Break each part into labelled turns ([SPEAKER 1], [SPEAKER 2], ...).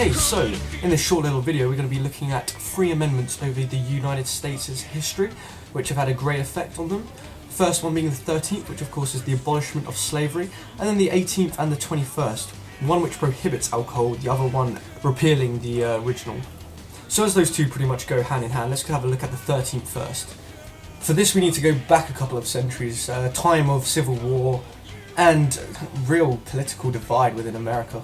[SPEAKER 1] Okay, so in this short little video we're going to be looking at 3 amendments over the United States' history which have had a great effect on them. The first one being the 13th, which of course is the abolishment of slavery, and then the 18th and the 21st, one which prohibits alcohol, the other one repealing the original. So as those two pretty much go hand in hand, let's have a look at the 13th first. For this we need to go back a couple of centuries, time of civil war and real political divide within America.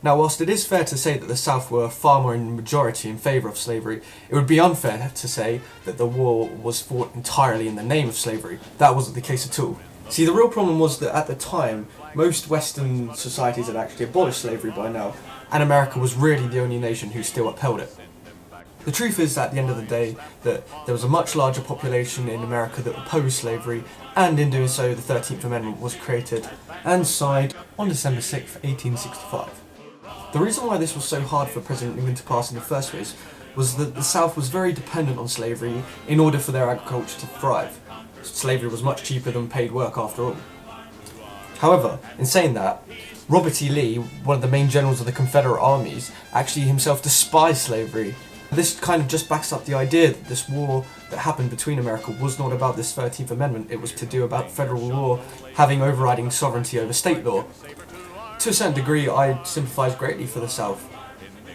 [SPEAKER 1] Now, whilst it is fair to say that the South were far more in majority in favour of slavery, it would be unfair to say that the war was fought entirely in the name of slavery. That wasn't the case at all. See, the real problem was that at the time, most Western societies had actually abolished slavery by now, and America was really the only nation who still upheld it. The truth is, at the end of the day, that there was a much larger population in America that opposed slavery, and in doing so, the 13th Amendment was created and signed on December 6, 1865. The reason why this was so hard for President Lincoln to pass in the first place was that the South was very dependent on slavery in order for their agriculture to thrive. Slavery was much cheaper than paid work after all. However, in saying that, Robert E. Lee, one of the main generals of the Confederate armies, actually himself despised slavery. This kind of just backs up the idea that this war that happened between America was not about this 13th Amendment, it was to do about federal law having overriding sovereignty over state law. To a certain degree, I sympathise greatly for the South.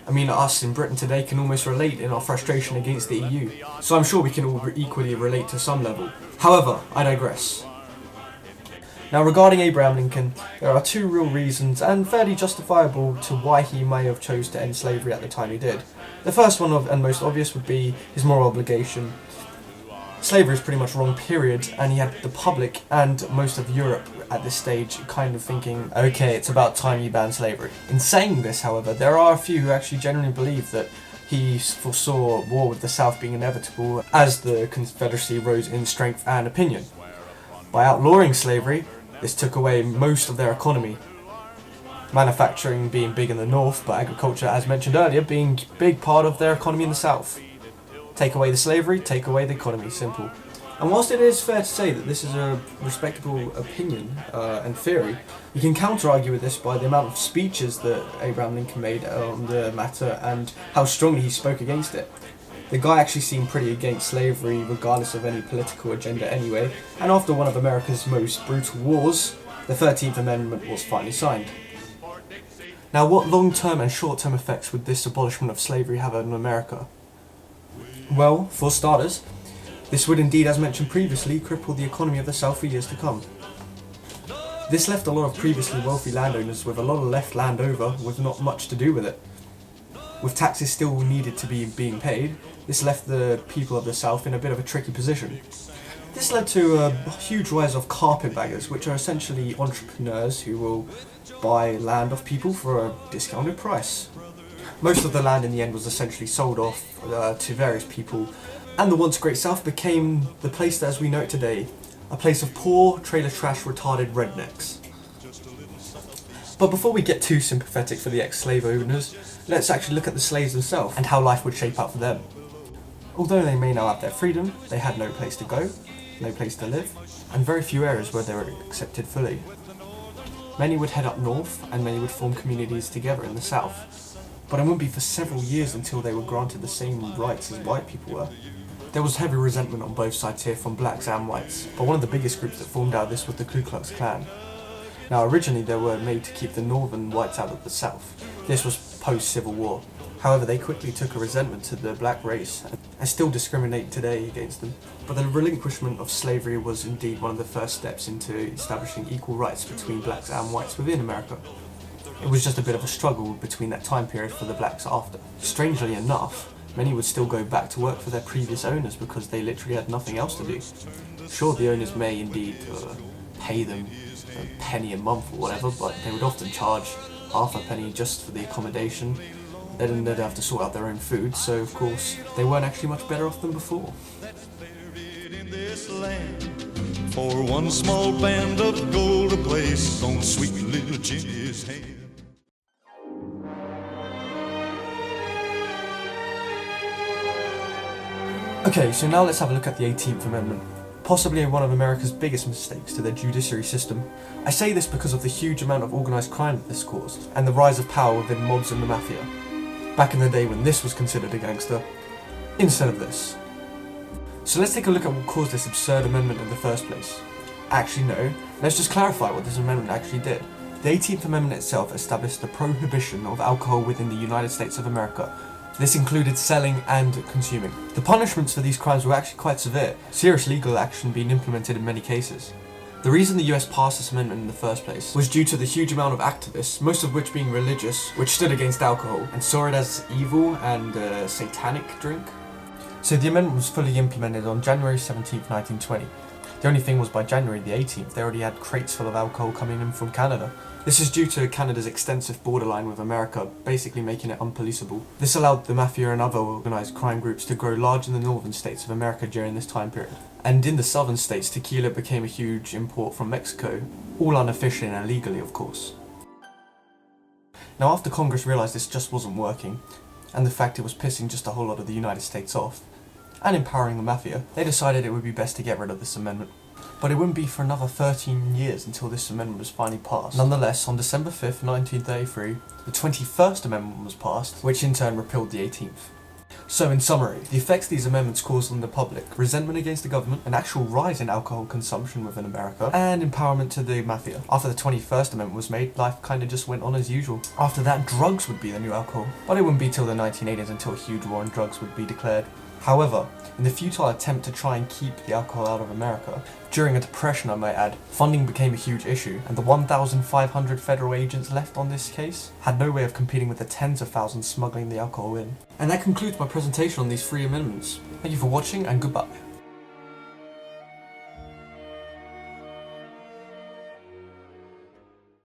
[SPEAKER 1] I mean, us in Britain today can almost relate in our frustration against the EU, so I'm sure we can all equally relate to some level. However, I digress. Now, regarding Abraham Lincoln, there are 2 real reasons, and fairly justifiable, to why he may have chose to end slavery at the time he did. The first one, and most obvious, would be his moral obligation. Slavery is pretty much wrong, period, and he had the public and most of Europe at this stage kind of thinking, okay, it's about time you ban slavery. In saying this, however, there are a few who actually genuinely believe that he foresaw war with the South being inevitable as the Confederacy rose in strength and opinion. By outlawing slavery, this took away most of their economy. Manufacturing being big in the North, but agriculture, as mentioned earlier, being a big part of their economy in the South. Take away the slavery, take away the economy, simple. And whilst it is fair to say that this is a respectable opinion and theory, you can counter-argue with this by the amount of speeches that Abraham Lincoln made on the matter and how strongly he spoke against it. The guy actually seemed pretty against slavery regardless of any political agenda anyway, and after one of America's most brutal wars, the 13th Amendment was finally signed. Now, what long-term and short-term effects would this abolishment of slavery have on America? Well, for starters, this would indeed, as mentioned previously, cripple the economy of the South for years to come. This left a lot of previously wealthy landowners with a lot of left land over with not much to do with it. With taxes still needed to be being paid, this left the people of the South in a bit of a tricky position. This led to a huge rise of carpetbaggers, which are essentially entrepreneurs who will buy land off people for a discounted price. Most of the land in the end was essentially sold off to various people, and the once great South became the place that as we know it today, a place of poor, trailer trash, retarded rednecks. But before we get too sympathetic for the ex-slave owners, let's actually look at the slaves themselves and how life would shape out for them. Although they may now have their freedom, they had no place to go, no place to live, and very few areas where they were accepted fully. Many would head up north, and many would form communities together in the South. But it wouldn't be for several years until they were granted the same rights as white people were. There was heavy resentment on both sides here from blacks and whites, but one of the biggest groups that formed out of this was the Ku Klux Klan. Now, originally they were made to keep the northern whites out of the South. This was post-Civil War. However, they quickly took a resentment to the black race and still discriminate today against them. But the relinquishment of slavery was indeed one of the first steps into establishing equal rights between blacks and whites within America. It was just a bit of a struggle between that time period for the blacks after. Strangely enough, many would still go back to work for their previous owners because they literally had nothing else to do. Sure, the owners may indeed pay them a penny a month or whatever, but they would often charge half a penny just for the accommodation. Then they'd have to sort out their own food, so of course they weren't actually much better off than before. For one small band of gold a place on sweet little Jenny's hand. Okay, so now let's have a look at the 18th Amendment. possibly one of America's biggest mistakes to their judiciary system. I say this because of the huge amount of organised crime that this caused, and the rise of power within mobs and the mafia, back in the day when this was considered a gangster, instead of this. So let's take a look at what caused this absurd amendment in the first place. Actually no, let's just clarify what this amendment actually did. The 18th Amendment itself established the prohibition of alcohol within the United States of America. This included selling and consuming. The punishments for these crimes were actually quite severe, serious legal action being implemented in many cases. The reason the US passed this amendment in the first place was due to the huge amount of activists, most of which being religious, which stood against alcohol and saw it as evil and a satanic drink. So the amendment was fully implemented on January 17, 1920. The only thing was by January the 18th, they already had crates full of alcohol coming in from Canada. This is due to Canada's extensive borderline with America, basically making it unpoliceable. This allowed the mafia and other organised crime groups to grow large in the northern states of America during this time period. And in the southern states, tequila became a huge import from Mexico, all unofficially and illegally of course. Now after Congress realised this just wasn't working, and the fact it was pissing just a whole lot of the United States off, and empowering the mafia, they decided it would be best to get rid of this amendment. But it wouldn't be for another 13 years until this amendment was finally passed. Nonetheless, on December 5th, 1933, the 21st Amendment was passed, which in turn repealed the 18th. So in summary, the effects these amendments caused on the public: resentment against the government, an actual rise in alcohol consumption within America, and empowerment to the mafia. After the 21st Amendment was made, life kinda just went on as usual. After that, drugs would be the new alcohol. But it wouldn't be till the 1980s until a huge war on drugs would be declared. However, in the futile attempt to try and keep the alcohol out of America, during a depression I might add, funding became a huge issue, and the 1,500 federal agents left on this case had no way of competing with the tens of thousands smuggling the alcohol in. And that concludes my presentation on these three amendments. Thank you for watching, and goodbye.